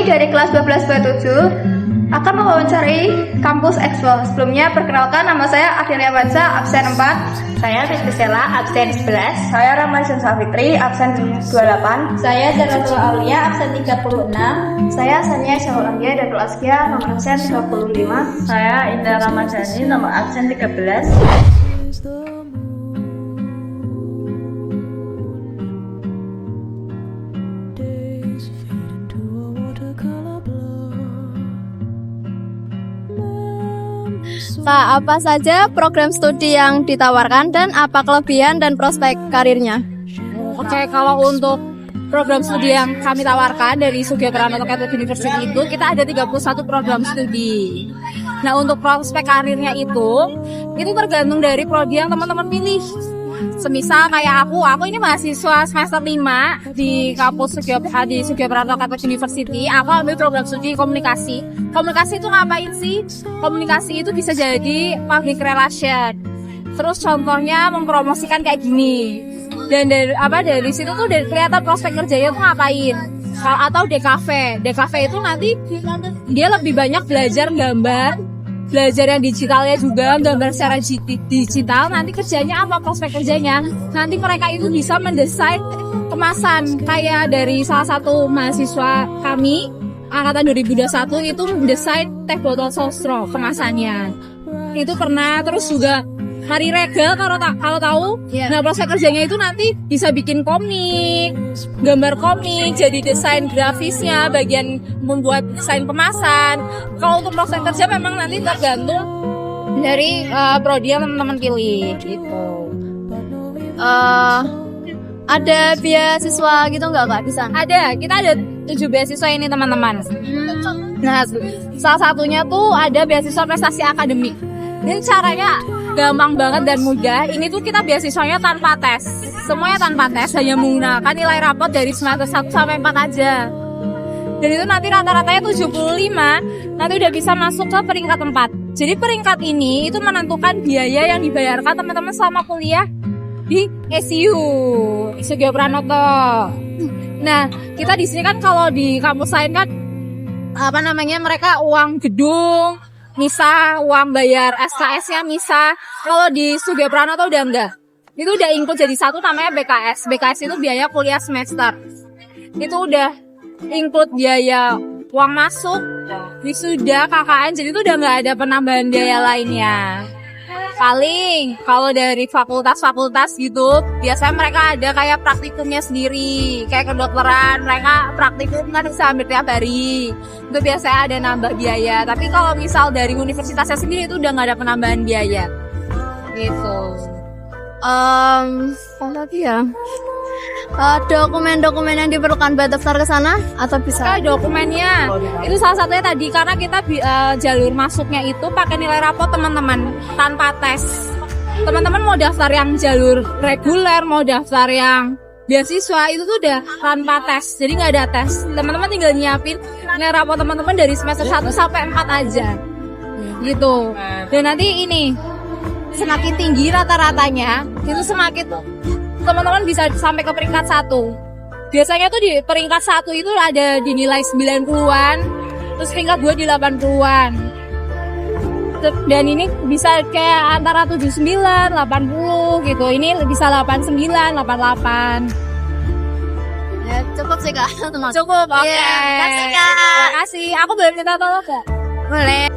dari kelas 12B7 akan mewawancarai Kampus Expo. Sebelumnya perkenalkan, nama saya Adelia Bansa, absen 4. Saya Rizky Sela, absen 11. Saya Ramadhan Safitri, absen 28. Saya Jaratul Aulia, absen 36. Saya Sania Syahul Anggia Datul Askia, nomor absen 35. Saya Indah Ramadhani, nomor absen 13. Pak, apa saja program studi yang ditawarkan dan apa kelebihan dan prospek karirnya? Oke, kalau untuk program studi yang kami tawarkan dari Sugeng Pranoto Catholic University kita ada 31 program studi. Nah, untuk prospek karirnya itu tergantung dari prodi yang teman-teman pilih. Semisal kayak aku ini mahasiswa semester 5 di kampus Sugeng Pranoto Catholic University. Aku ambil program studi komunikasi. Komunikasi itu ngapain sih? Komunikasi itu bisa jadi public relation. Terus contohnya mempromosikan kayak gini. Dan dari situ tuh kelihatan prospek kerjanya tuh ngapain. Atau DKV. DKV itu nanti dia lebih banyak belajar gambar, belajar yang digitalnya juga, gambar secara digital. Nanti kerjanya apa, prospek kerjanya? Nanti mereka itu bisa mendesain kemasan. Kayak dari salah satu mahasiswa kami angkatan 2021 itu mendesain teh botol sostro kemasannya. Itu pernah. Terus juga Hari Regal kalau tahu. Yeah. Nah, prospek kerjanya itu nanti bisa bikin komik, gambar komik, jadi desain grafisnya, bagian membuat desain kemasan. Kalau untuk prospek kerja memang nanti tergantung dari prodi yang teman-teman pilih gitu. Ada beasiswa gitu nggak Kak di sana? Ada, kita ada 7 beasiswa ini teman-teman. Nah, salah satunya tuh ada beasiswa prestasi akademik. Ini caranya gampang banget dan mudah. Ini tuh kita beasiswanya tanpa tes. Semuanya tanpa tes, hanya menggunakan nilai rapot dari semester 1 sampai 4 aja. Dan itu nanti rata-ratanya 75, nanti udah bisa masuk ke peringkat 4. Jadi peringkat ini itu menentukan biaya yang dibayarkan teman-teman selama kuliah di SU Sugeng Pranoto. Nah, kita di sini kan kalau di kampus lain kan mereka uang gedung, misah, uang bayar SKS-nya misah. Kalau di Sugeng Pranoto udah enggak. Itu udah include jadi satu namanya BKS. BKS itu biaya kuliah semester. Itu udah include biaya uang masuk, wisuda, KKN. Jadi itu udah enggak ada penambahan biaya lainnya. Paling kalau dari fakultas-fakultas gitu, biasanya mereka ada kayak praktikumnya sendiri. Kayak kedokteran, mereka praktikum kan bisa ambil tiap hari. Itu biasanya ada nambah biaya. Tapi kalau misal dari universitasnya sendiri itu udah nggak ada penambahan biaya. Gitu. Dokumen-dokumen yang diperlukan buat daftar ke sana atau bisa? Dokumennya itu salah satunya tadi karena kita jalur masuknya itu pakai nilai rapot teman-teman tanpa tes. Teman-teman mau daftar yang jalur reguler, mau daftar yang beasiswa itu tuh udah tanpa tes. Jadi nggak ada tes. Teman-teman tinggal nyiapin nilai rapot teman-teman dari semester 1 sampai 4 aja. Gitu. Dan nanti ini semakin tinggi rata-ratanya itu semakin teman-teman bisa sampai ke peringkat 1. Biasanya tuh di peringkat 1 itu ada di nilai 90-an, terus peringkat 2 di 80-an. Dan ini bisa kayak antara 79, 80 gitu. Ini bisa 89, 88. Ya, cukup sih Kak. Cukup, oke. Terima kasih Kak. Terima kasih. Aku boleh minta tolong Kak? Boleh.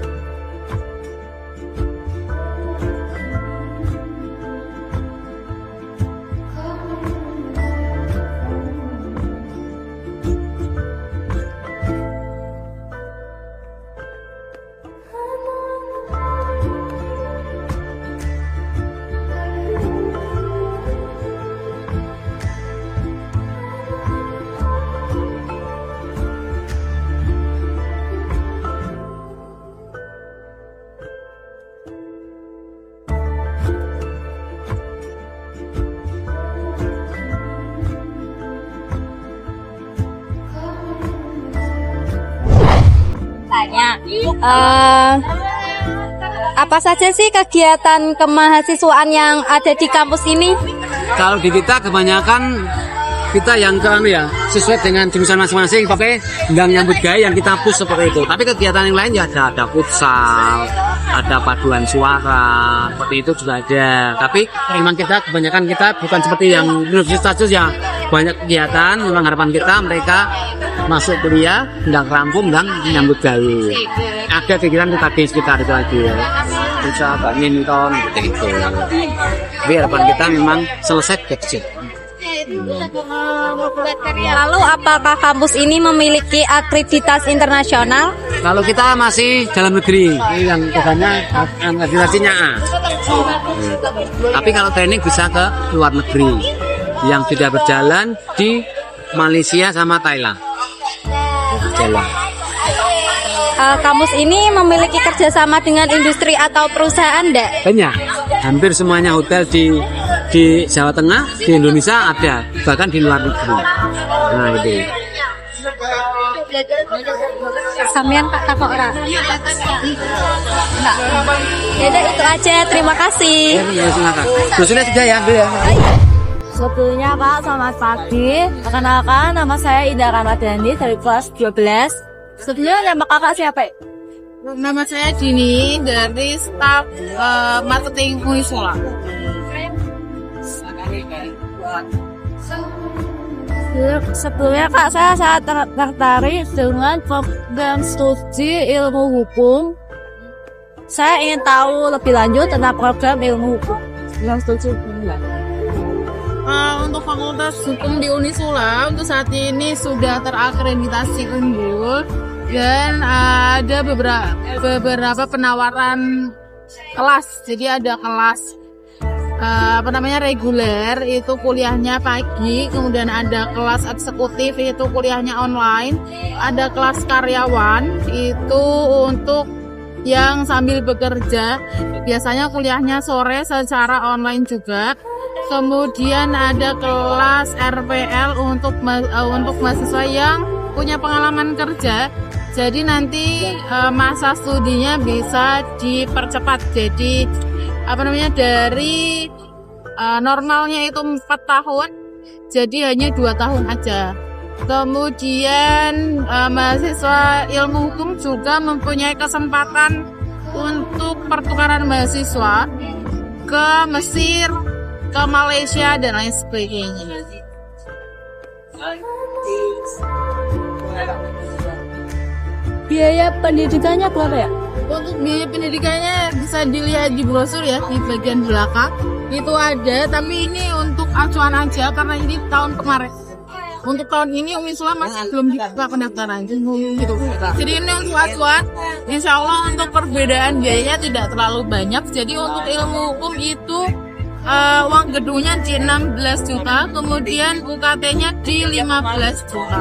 Apa saja sih kegiatan kemahasiswaan yang ada di kampus ini? Kalau di kita kebanyakan kita yang sesuai dengan jurusan masing-masing, pakai nggak nyambut gaya yang kita push seperti itu. Tapi kegiatan yang lain ya ada futsal, ada paduan suara, seperti itu juga ada. Tapi memang kita kebanyakan kita bukan seperti yang universitas ya, banyak kegiatan. Memang harapan kita mereka masuk kuliah nggak rampung dan nyambut gaya. Ada kegiatan kita di sekitar itu lagi. Bisa badminton gitu. Tapi harapan kita memang selesai kecil. Lalu apakah kampus ini memiliki akreditas internasional? Kalau kita masih dalam negeri, yang katanya akreditasinya A. Tapi kalau training bisa ke luar negeri, yang sudah berjalan di Malaysia sama Thailand. Berjalan. Kampus ini memiliki kerjasama dengan industri atau perusahaan enggak? Banyak, hampir semuanya hotel di Jawa Tengah, di Indonesia ada, bahkan di luar negeri. Nah itu. Sampean Pak takok ora? Enggak. Yaudah itu aja, terima kasih. Ya silakan. Dosennya sudah ya, ambil ya. Sebelumnya Kak, selamat pagi. Perkenalkan, nama saya Indah Ramadhani dari kelas 12. Sebelumnya nama kakak siapa? Nama saya Dini dari staf marketing Unisula. Sebelumnya Kak, saya sangat tertarik dengan program studi ilmu hukum. Saya ingin tahu lebih lanjut tentang program ilmu hukum. Untuk Fakultas Hukum di Unisula untuk saat ini sudah terakreditasi unggul dan ada beberapa penawaran kelas. Jadi ada kelas reguler, itu kuliahnya pagi, kemudian ada kelas eksekutif, itu kuliahnya online, ada kelas karyawan, itu untuk yang sambil bekerja, biasanya kuliahnya sore secara online juga. Kemudian ada kelas RPL untuk mahasiswa yang punya pengalaman kerja. Jadi nanti masa studinya bisa dipercepat. Jadi dari normalnya itu 4 tahun, jadi hanya 2 tahun aja. Kemudian mahasiswa ilmu hukum juga mempunyai kesempatan untuk pertukaran mahasiswa ke Mesir, ke Malaysia dan lain sebagainya. Biaya pendidikannya berapa ya? Untuk biaya pendidikannya bisa dilihat di brosur ya, di bagian belakang itu ada, tapi ini untuk acuan aja karena ini tahun kemarin. Untuk tahun ini Unisula masih belum dibuka pendaftaran gitu. Jadi ini untuk acuan, insya Allah untuk perbedaan biayanya tidak terlalu banyak. Jadi untuk ilmu hukum itu uang gedungnya di 16 juta, kemudian UKT-nya di 15 juta.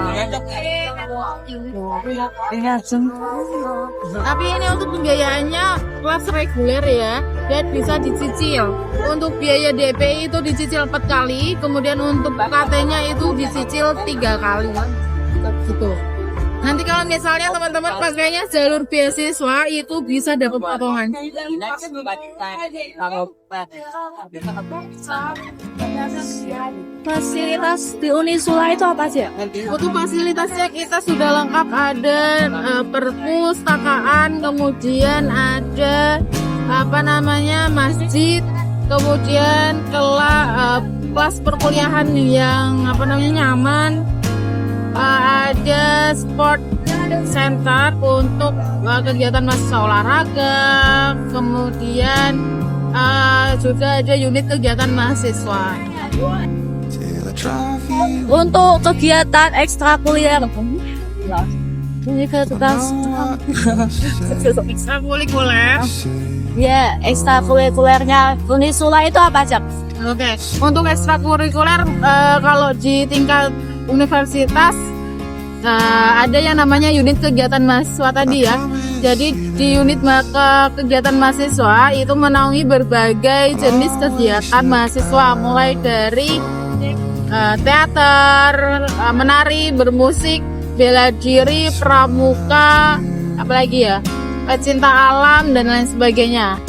Tapi ini untuk pembiayaannya kelas reguler ya, dan bisa dicicil. Untuk biaya DP itu dicicil 4 kali, kemudian untuk UKT-nya itu dicicil 3 kali. Gitu. Nanti kalau misalnya teman-teman pakainya jalur beasiswa itu bisa dapat potongan. Fasilitas di Unisula itu apa sih? Untuk fasilitasnya kita sudah lengkap, ada perpustakaan, kemudian ada masjid, kemudian kelas perkuliahan yang nyaman. Ada sport center untuk kegiatan mahasiswa olahraga, kemudian juga ada unit kegiatan mahasiswa. Untuk kegiatan ekstrakurikuler, ya ekstrakurikulernya Unisula itu apa aja? Oke, untuk ekstrakurikuler kalau di tingkat universitas ada yang namanya unit kegiatan mahasiswa tadi ya. Jadi di unit kegiatan mahasiswa itu menaungi berbagai jenis kegiatan mahasiswa, mulai dari teater, menari, bermusik, bela diri, pramuka, apalagi ya, pecinta alam dan lain sebagainya.